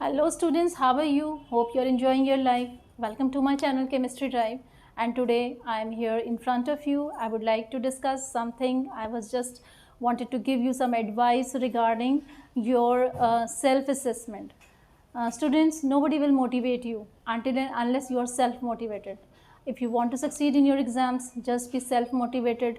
Hello students, how are you? Hope you're enjoying your life. Welcome to my channel Chemistry Drive, and today I am here in front of you. I would like to discuss something. I was just wanted to give you some advice regarding your self-assessment. Students, nobody will motivate you until and unless you are self-motivated. If you want to succeed in your exams, just be self-motivated,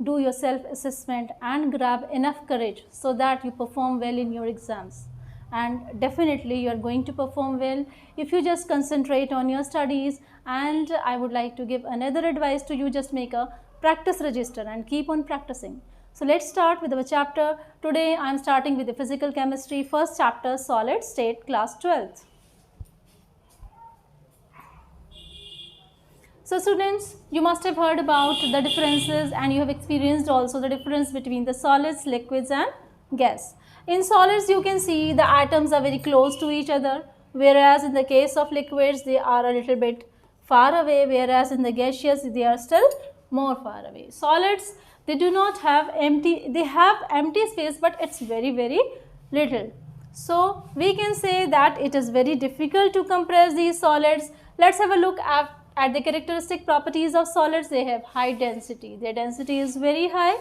do your self-assessment and grab enough courage so that you perform well in your exams. And definitely you are going to perform well if you just concentrate on your studies. And I would like to give another advice to you: just make a practice register and keep on practicing. So let's start with our chapter. Today I am starting with the physical chemistry, first chapter, solid state, class 12th. So students, you must have heard about the differences and you have experienced also the difference between the solids, liquids and gas. In solids, you can see the atoms are very close to each other, whereas in the case of liquids, they are a little bit far away, whereas in the gaseous, they are still more far away. Solids, they do not have they have empty space, but it's very, very little. So we can say that it is very difficult to compress these solids. Let's have a look at the characteristic properties of solids. They have high density. Their density is very high.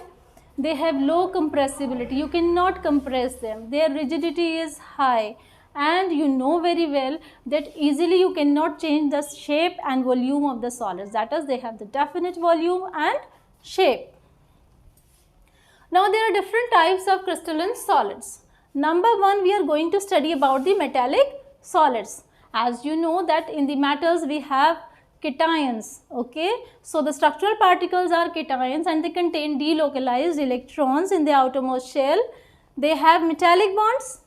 They have low compressibility. You cannot compress them. Their rigidity is high, and you know very well that easily you cannot change the shape and volume of the solids. That is, they have the definite volume and shape. Now there are different types of crystalline solids. Number one, we are going to study about the metallic solids. As you know that in the metals we have cations, okay. So the structural particles are cations and they contain delocalized electrons in the outermost shell. They have metallic bonds,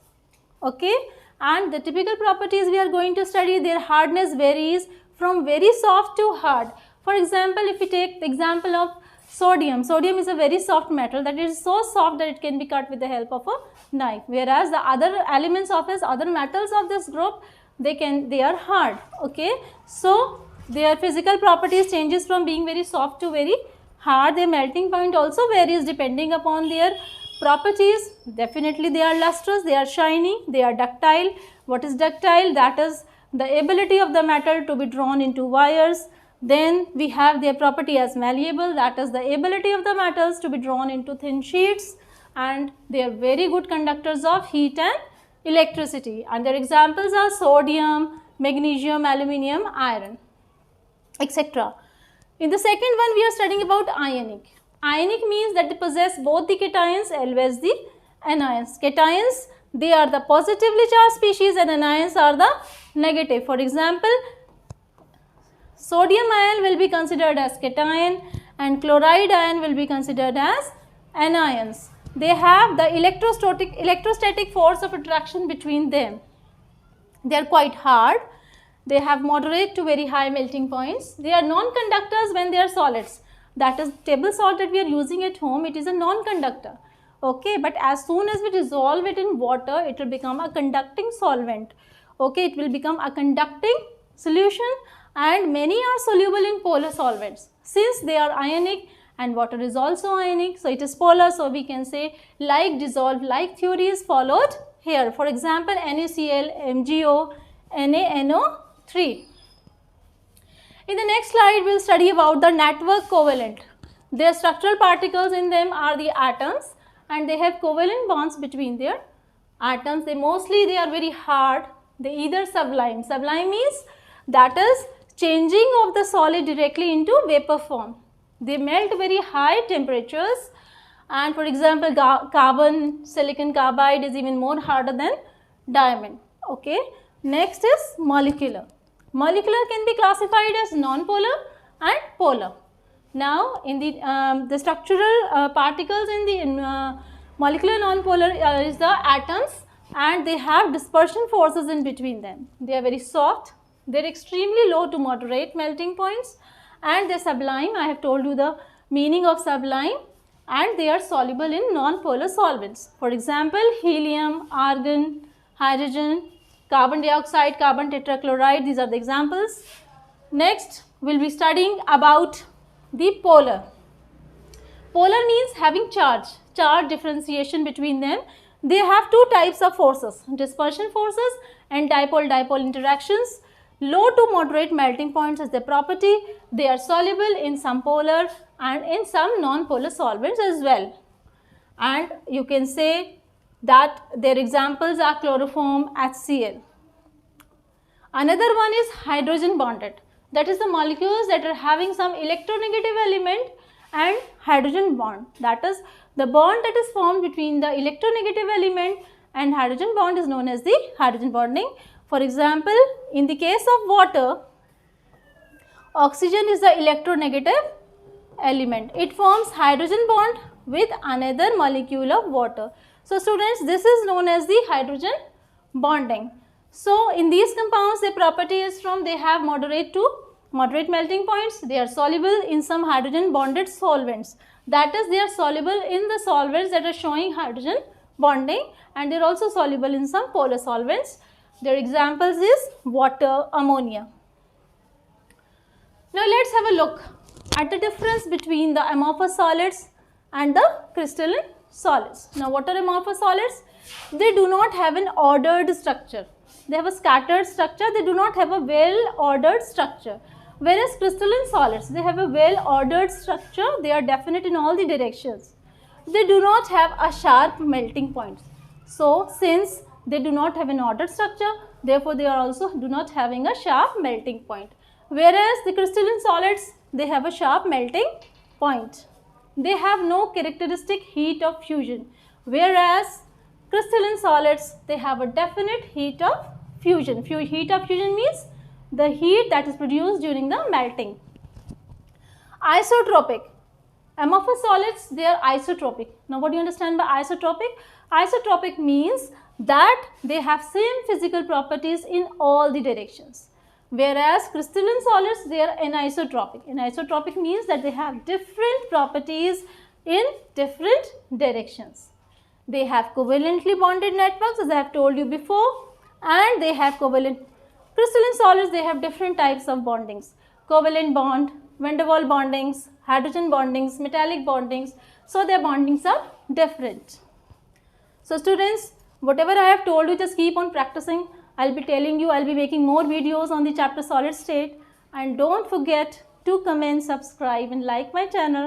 okay, and the typical properties we are going to study, their hardness varies from very soft to hard. For example, if we take the example of sodium, sodium is a very soft metal that is so soft that it can be cut with the help of a knife, whereas the other elements of this, other metals of this group, they are hard, okay. So their physical properties changes from being very soft to very hard. Their melting point also varies depending upon their properties. Definitely they are lustrous, they are shiny, they are ductile. What is ductile? That is the ability of the metal to be drawn into wires. Then we have their property as malleable, that is the ability of the metals to be drawn into thin sheets, and they are very good conductors of heat and electricity. And their examples are sodium, magnesium, aluminium, iron, etc. In the second one, we are studying about ionic. Ionic means that they possess both the cations as well as the anions. Cations, they are the positively charged species and anions are the negative. For example, sodium ion will be considered as cation and chloride ion will be considered as anions. They have the electrostatic force of attraction between them. They are quite hard. They have moderate to very high melting points. They are non-conductors when they are solids. That is, table salt that we are using at home, it is a non-conductor. Okay, but as soon as we dissolve it in water, it will become a conducting solvent. Okay, it will become a conducting solution, and many are soluble in polar solvents. Since they are ionic and water is also ionic, so it is polar, so we can say like dissolve like theory is followed here. For example, NaCl, MgO, NaNO3. In the next slide, we will study about the network covalent. Their structural particles in them are the atoms and they have covalent bonds between their atoms. They are very hard. They either sublime. Sublime means that is changing of the solid directly into vapor form. They melt very high temperatures, and for example, carbon, silicon carbide is even more harder than diamond, okay. Next is molecular. Molecular can be classified as non-polar and polar. Now, in the structural particles in the molecular non-polar is the atoms, and they have dispersion forces in between them. They are very soft, they are extremely low to moderate melting points, and they are sublime. I have told you the meaning of sublime, and they are soluble in non-polar solvents. For example, helium, argon, hydrogen, carbon dioxide, carbon tetrachloride, these are the examples. Next, we will be studying about the polar. Polar means having charge differentiation between them. They have two types of forces, dispersion forces and dipole-dipole interactions. Low to moderate melting points is their property. They are soluble in some polar and in some non-polar solvents as well. And you can say that their examples are chloroform, HCl. Another one is hydrogen bonded. That is the molecules that are having some electronegative element and hydrogen bond. That is the bond that is formed between the electronegative element and hydrogen bond is known as the hydrogen bonding. For example, in the case of water, oxygen is the electronegative element. It forms hydrogen bond with another molecule of water. So students, this is known as the hydrogen bonding. So in these compounds, their property is from they have moderate to moderate melting points. They are soluble in some hydrogen bonded solvents. That is, they are soluble in the solvents that are showing hydrogen bonding, and they are also soluble in some polar solvents. Their examples is water, ammonia. Now let's have a look at the difference between the amorphous solids and the crystalline solids. Now what are amorphous solids? They do not have an ordered structure. They have a scattered structure. They do not have a well ordered structure. Whereas crystalline solids, they have a well ordered structure. They are definite in all the directions. They do not have a sharp melting point. So since they do not have an ordered structure, therefore they are also do not having a sharp melting point. Whereas the crystalline solids, they have a sharp melting point. They have no characteristic heat of fusion. Whereas crystalline solids, they have a definite heat of fusion. Heat of fusion means the heat that is produced during the melting. Isotropic. Amorphous solids, they are isotropic. Now what do you understand by isotropic? Isotropic means that they have same physical properties in all the directions. Whereas crystalline solids, they are anisotropic. Anisotropic means that they have different properties in different directions. They have covalently bonded networks, as I have told you before, and they have covalent. Crystalline solids, they have different types of bondings. Covalent bond, van der Waals bondings, hydrogen bondings, metallic bondings. So their bondings are different. So students, whatever I have told you, just keep on practicing. I'll be telling you, I'll be making more videos on the chapter solid state. And don't forget to comment, subscribe and like my channel.